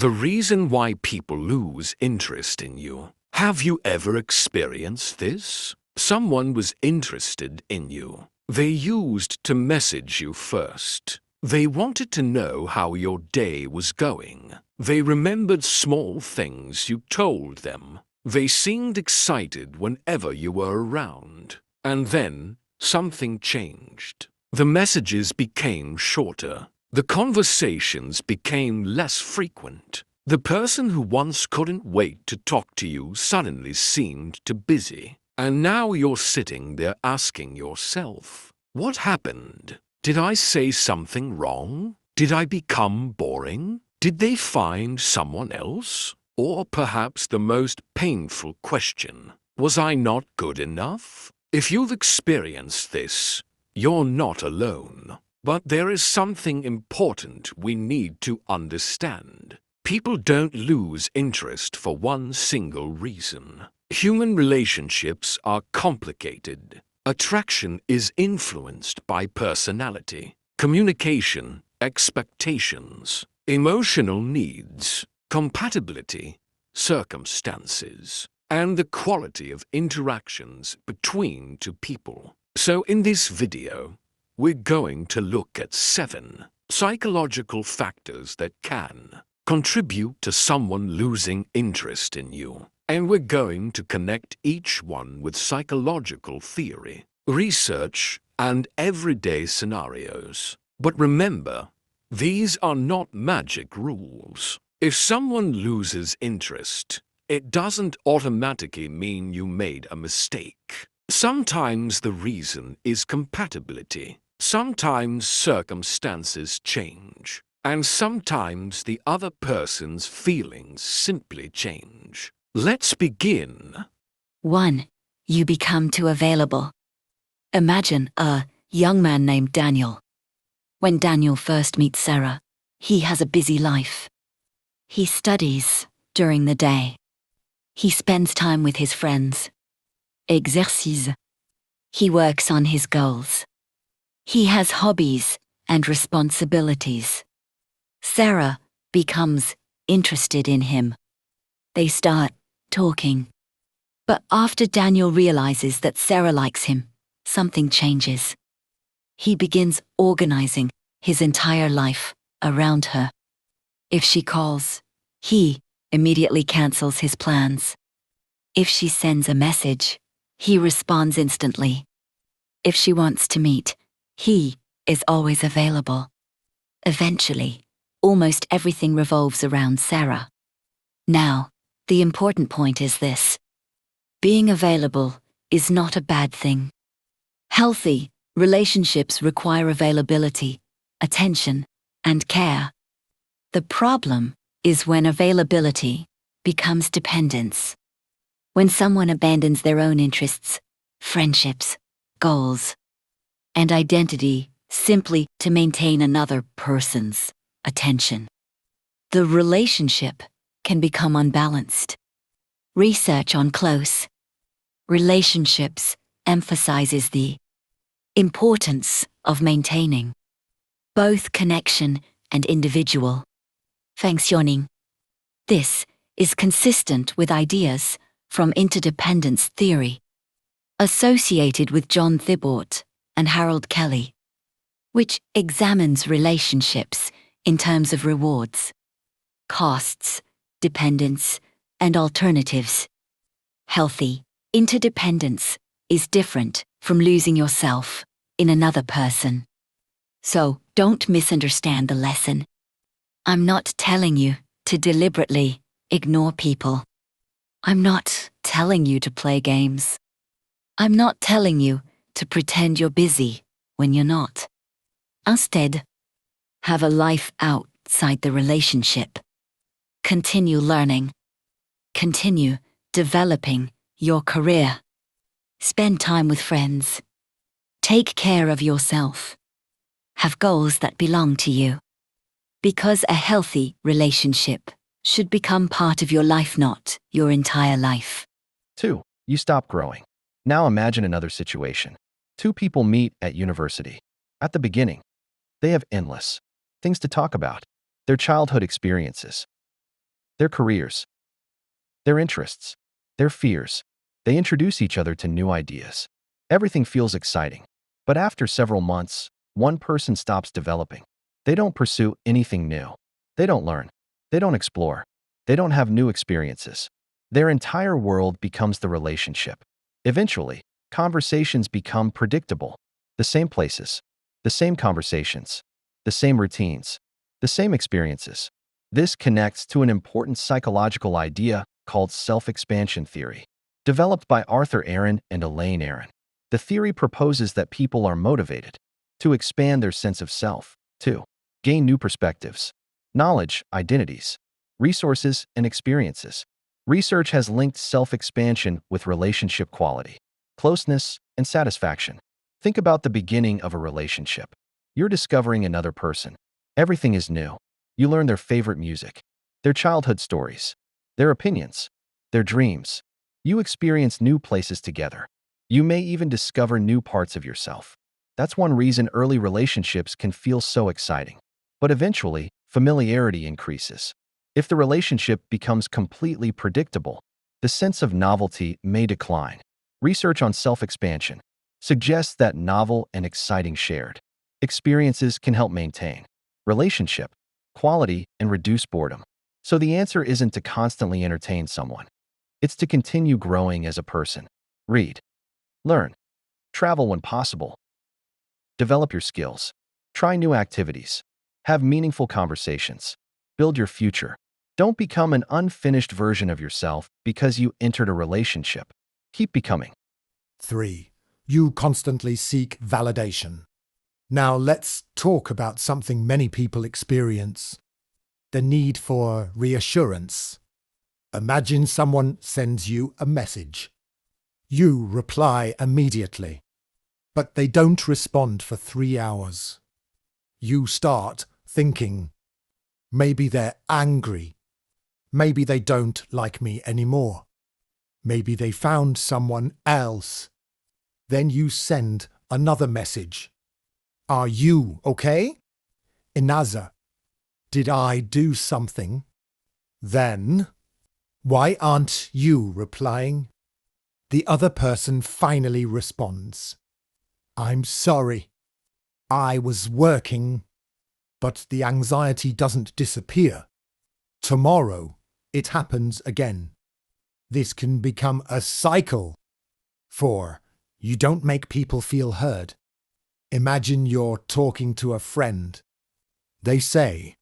The reason why people lose interest in you. Have you ever experienced this? Someone was interested in you. They used to message you first. They wanted to know how your day was going. They remembered small things you told them. They seemed excited whenever you were around. And then something changed. The messages became shorter. The conversations became less frequent. The person who once couldn't wait to talk to you suddenly seemed too busy. And now you're sitting there asking yourself, what happened? Did I say something wrong? Did I become boring? Did they find someone else? Or perhaps the most painful question, was I not good enough? If you've experienced this, you're not alone. But there is something important we need to understand. People don't lose interest for one single reason. Human relationships are complicated. Attraction is influenced by personality, communication, expectations, emotional needs, compatibility, circumstances, and the quality of interactions between two people. So in this video, we're going to look at 7 psychological factors that can contribute to someone losing interest in you. And we're going to connect each one with psychological theory, research, and everyday scenarios. But remember, these are not magic rules. If someone loses interest, it doesn't automatically mean you made a mistake. Sometimes the reason is compatibility. Sometimes circumstances change. And sometimes the other person's feelings simply change. Let's begin. 1. You become too available. Imagine a young man named Daniel. When Daniel first meets Sarah, he has a busy life. He studies during the day. He spends time with his friends. Exercice. He works on his goals. He has hobbies and responsibilities. Sarah becomes interested in him. They start talking. But after Daniel realizes that Sarah likes him, something changes. He begins organizing his entire life around her. If she calls, he immediately cancels his plans. If she sends a message, he responds instantly. If she wants to meet, he is always available. Eventually, almost everything revolves around Sarah. Now, the important point is this. Being available is not a bad thing. Healthy relationships require availability, attention, and care. The problem is when availability becomes dependence. When someone abandons their own interests, friendships, goals, and identity simply to maintain another person's attention. The relationship can become unbalanced. Research on close relationships emphasizes the importance of maintaining both connection and individual functioning. This is consistent with ideas from interdependence theory, associated with John Thibault and Harold Kelly, which examines relationships in terms of rewards, costs, dependence, and alternatives. Healthy interdependence is different from losing yourself in another person. So don't misunderstand the lesson. I'm not telling you to deliberately ignore people. I'm not telling you to play games. I'm not telling you to pretend you're busy when you're not. Instead, have a life outside the relationship. Continue learning. Continue developing your career. Spend time with friends. Take care of yourself. Have goals that belong to you. Because a healthy relationship should become part of your life, not your entire life. 2. You stop growing. Now imagine another situation. 2 people meet at university. At the beginning, they have endless things to talk about. Their childhood experiences, their careers, their interests, their fears. They introduce each other to new ideas. Everything feels exciting. But after several months, one person stops developing. They don't pursue anything new. They don't learn. They don't explore. They don't have new experiences. Their entire world becomes the relationship. Eventually, conversations become predictable. The same places, the same conversations, the same routines, the same experiences. This connects to an important psychological idea called self-expansion theory, developed by Arthur Aaron and Elaine Aron. The theory proposes that people are motivated to expand their sense of self, to gain new perspectives, knowledge, identities, resources, and experiences. Research has linked self-expansion with relationship quality, closeness, and satisfaction. Think about the beginning of a relationship. You're discovering another person. Everything is new. You learn their favorite music, their childhood stories, their opinions, their dreams. You experience new places together. You may even discover new parts of yourself. That's one reason early relationships can feel so exciting. But eventually, familiarity increases. If the relationship becomes completely predictable, the sense of novelty may decline. Research on self-expansion suggests that novel and exciting shared experiences can help maintain relationship quality and reduce boredom. So the answer isn't to constantly entertain someone. It's to continue growing as a person. Read, learn, travel when possible, develop your skills, try new activities, have meaningful conversations, build your future. Don't become an unfinished version of yourself because you entered a relationship. Keep becoming. 3. You constantly seek validation. Now let's talk about something many people experience: the need for reassurance. Imagine someone sends you a message. You reply immediately, but they don't respond for 3 hours. You start thinking, maybe they're angry. Maybe they don't like me anymore. Maybe they found someone else. Then you send another message. Are you okay? Inaza, did I do something? Then, why aren't you replying? The other person finally responds. I'm sorry. I was working. But the anxiety doesn't disappear. Tomorrow, it happens again. This can become a cycle. 4. You don't make people feel heard. Imagine you're talking to a friend. They say,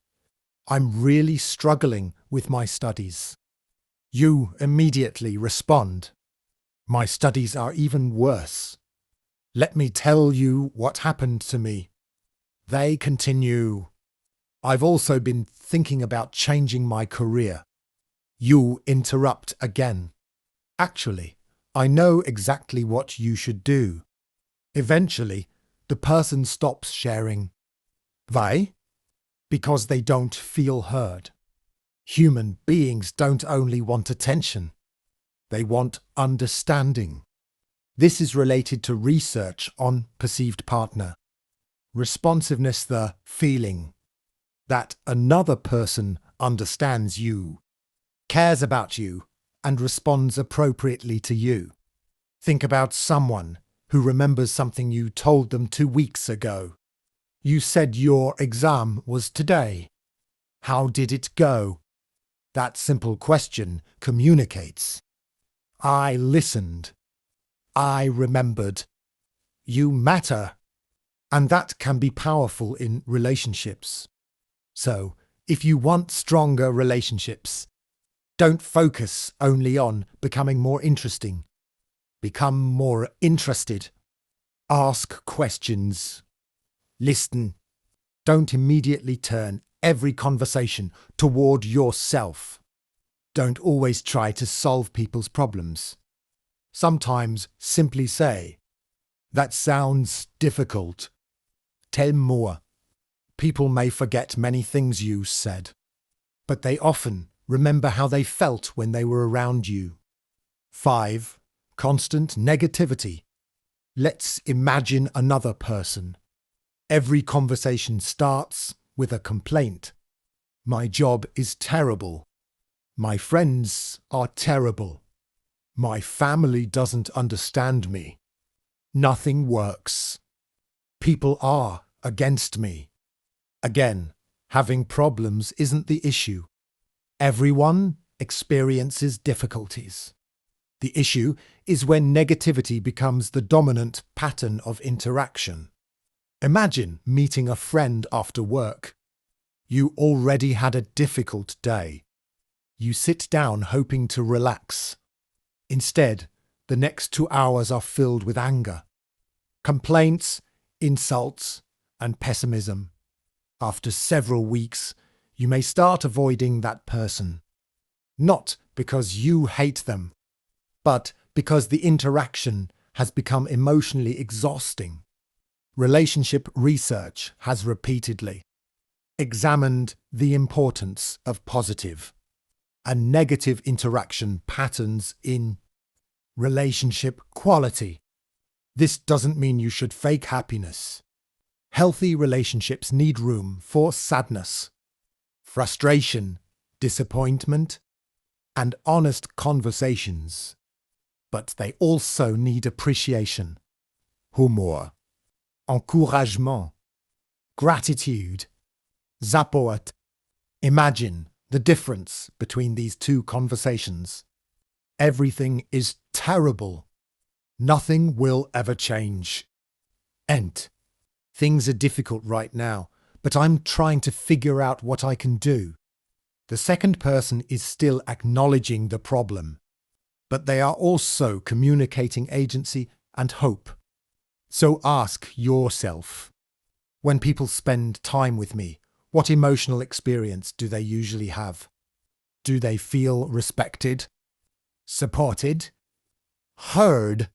I'm really struggling with my studies. You immediately respond, my studies are even worse. Let me tell you what happened to me. They continue, I've also been thinking about changing my career. You interrupt again. Actually, I know exactly what you should do. Eventually, the person stops sharing. Why? Because they don't feel heard. Human beings don't only want attention. They want understanding. This is related to research on perceived partner. Responsiveness, the feeling that another person understands you, cares about you, and responds appropriately to you. Think about someone who remembers something you told them 2 weeks ago. You said your exam was today. How did it go? That simple question communicates. I listened. I remembered. You matter. And that can be powerful in relationships. So, if you want stronger relationships, don't focus only on becoming more interesting. Become more interested. Ask questions. Listen. Don't immediately turn every conversation toward yourself. Don't always try to solve people's problems. Sometimes simply say, that sounds difficult. Tell more. People may forget many things you said, but they often remember how they felt when they were around you. 5. Constant negativity. Let's imagine another person. Every conversation starts with a complaint. My job is terrible. My friends are terrible. My family doesn't understand me. Nothing works. People are against me. Again, having problems isn't the issue. Everyone experiences difficulties. The issue is when negativity becomes the dominant pattern of interaction. Imagine meeting a friend after work. You already had a difficult day. You sit down hoping to relax. Instead, the next 2 hours are filled with anger, complaints, insults, and pessimism. After several weeks, you may start avoiding that person. Not because you hate them, but because the interaction has become emotionally exhausting. Relationship research has repeatedly examined the importance of positive and negative interaction patterns in relationship quality. This doesn't mean you should fake happiness. Healthy relationships need room for sadness, frustration, disappointment, and honest conversations. But they also need appreciation, humor, encouragement, gratitude, support. Imagine the difference between these two conversations. Everything is terrible. Nothing will ever change. And things are difficult right now, but I'm trying to figure out what I can do. The second person is still acknowledging the problem, but they are also communicating agency and hope. So ask yourself, when people spend time with me, what emotional experience do they usually have? Do they feel respected, supported, heard,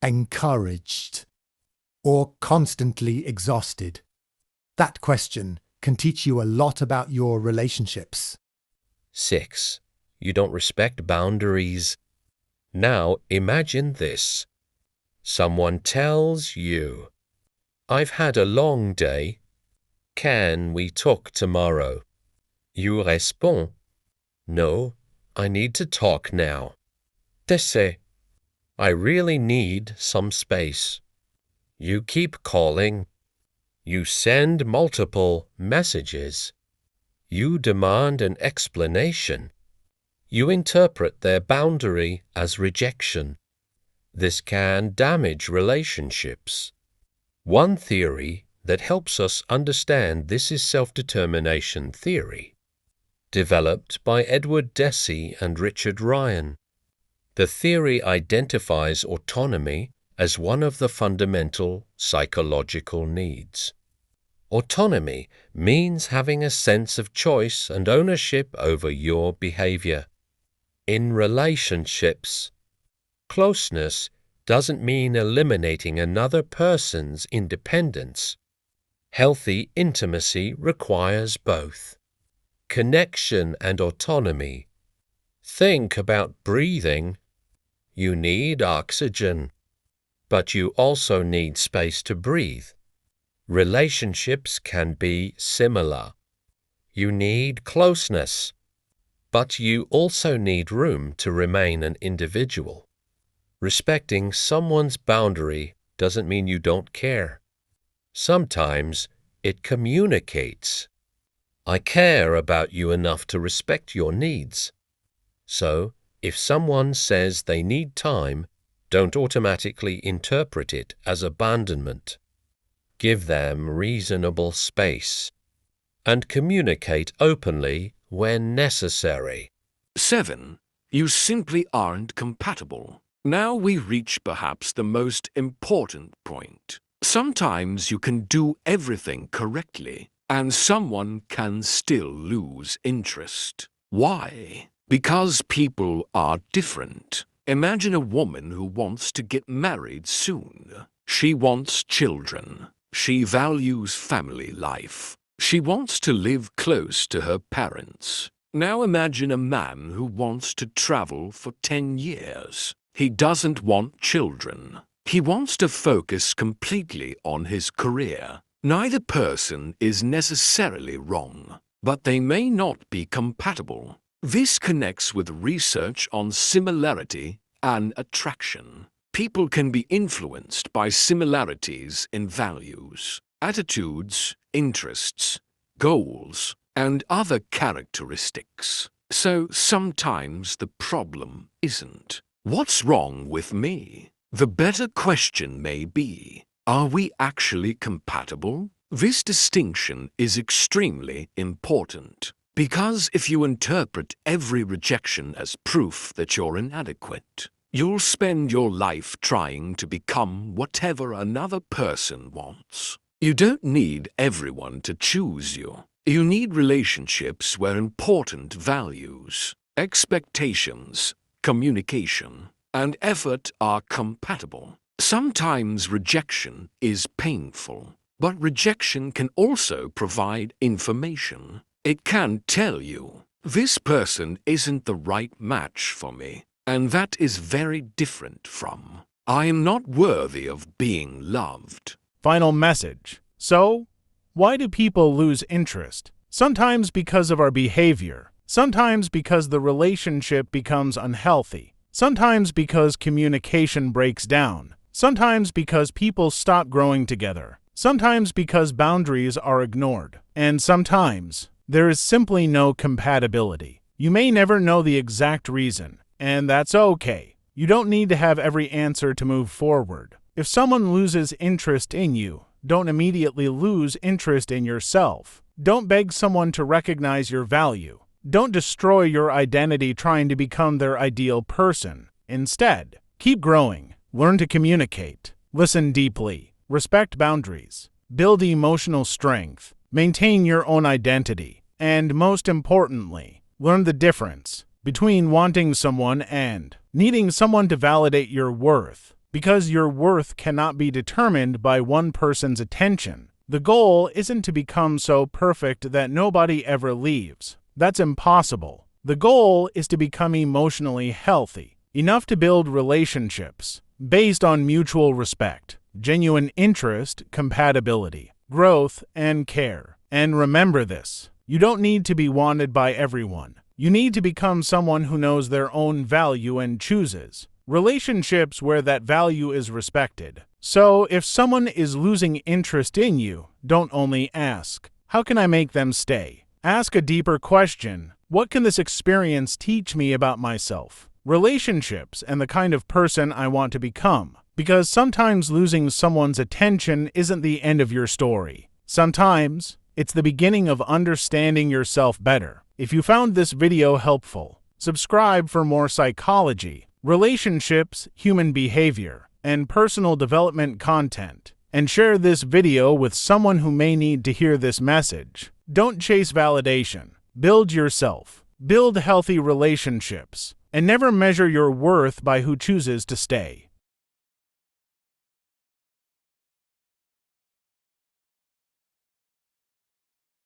encouraged, or constantly exhausted? That question can teach you a lot about your relationships. 6. You don't respect boundaries. Now imagine this. Someone tells you, "I've had a long day. Can we talk tomorrow?" You réponds, "No, I need to talk now. T'essaies. I really need some space." You keep calling. You send multiple messages. You demand an explanation. You interpret their boundary as rejection. This can damage relationships. One theory that helps us understand this is self-determination theory, developed by Edward Deci and Richard Ryan. The theory identifies autonomy as one of the fundamental psychological needs. Autonomy means having a sense of choice and ownership over your behavior. In relationships, closeness doesn't mean eliminating another person's independence. Healthy intimacy requires both connection and autonomy. Think about breathing. You need oxygen, but you also need space to breathe. Relationships can be similar. You need closeness, but you also need room to remain an individual. Respecting someone's boundary doesn't mean you don't care. Sometimes it communicates. I care about you enough to respect your needs. So, if someone says they need time, don't automatically interpret it as abandonment. Give them reasonable space and communicate openly when necessary. 7. You simply aren't compatible. Now we reach perhaps the most important point. Sometimes you can do everything correctly, and someone can still lose interest. Why? Because people are different. Imagine a woman who wants to get married soon. She wants children. She values family life. She wants to live close to her parents. Now imagine a man who wants to travel for 10 years. He doesn't want children. He wants to focus completely on his career. Neither person is necessarily wrong, but they may not be compatible. This connects with research on similarity and attraction. People can be influenced by similarities in values, attitudes, interests, goals, and other characteristics. So sometimes the problem isn't, "What's wrong with me?" The better question may be, "Are we actually compatible?" This distinction is extremely important, because if you interpret every rejection as proof that you're inadequate, you'll spend your life trying to become whatever another person wants. You don't need everyone to choose you. You need relationships where important values, expectations, communication, and effort are compatible. Sometimes rejection is painful, but rejection can also provide information. It can tell you, "This person isn't the right match for me," and that is very different from, "I am not worthy of being loved." Final message. So, why do people lose interest? Sometimes because of our behavior. Sometimes because the relationship becomes unhealthy. Sometimes because communication breaks down. Sometimes because people stop growing together. Sometimes because boundaries are ignored. And sometimes there is simply no compatibility. You may never know the exact reason, and that's okay. You don't need to have every answer to move forward. If someone loses interest in you, don't immediately lose interest in yourself. Don't beg someone to recognize your value. Don't destroy your identity trying to become their ideal person. Instead, keep growing, learn to communicate, listen deeply, respect boundaries, build emotional strength, maintain your own identity, and most importantly, learn the difference between wanting someone and needing someone to validate your worth, because your worth cannot be determined by one person's attention. The goal isn't to become so perfect that nobody ever leaves. That's impossible. The goal is to become emotionally healthy, enough to build relationships based on mutual respect, genuine interest, compatibility, growth, and care. And remember this, you don't need to be wanted by everyone. You need to become someone who knows their own value and chooses relationships where that value is respected. So if someone is losing interest in you, don't only ask, "How can I make them stay?" Ask a deeper question. What can this experience teach me about myself, relationships, and the kind of person I want to become? Because sometimes losing someone's attention isn't the end of your story. Sometimes it's the beginning of understanding yourself better. If you found this video helpful, subscribe for more psychology, relationships, human behavior, and personal development content, and share this video with someone who may need to hear this message. Don't chase validation. Build yourself. Build healthy relationships. And never measure your worth by who chooses to stay.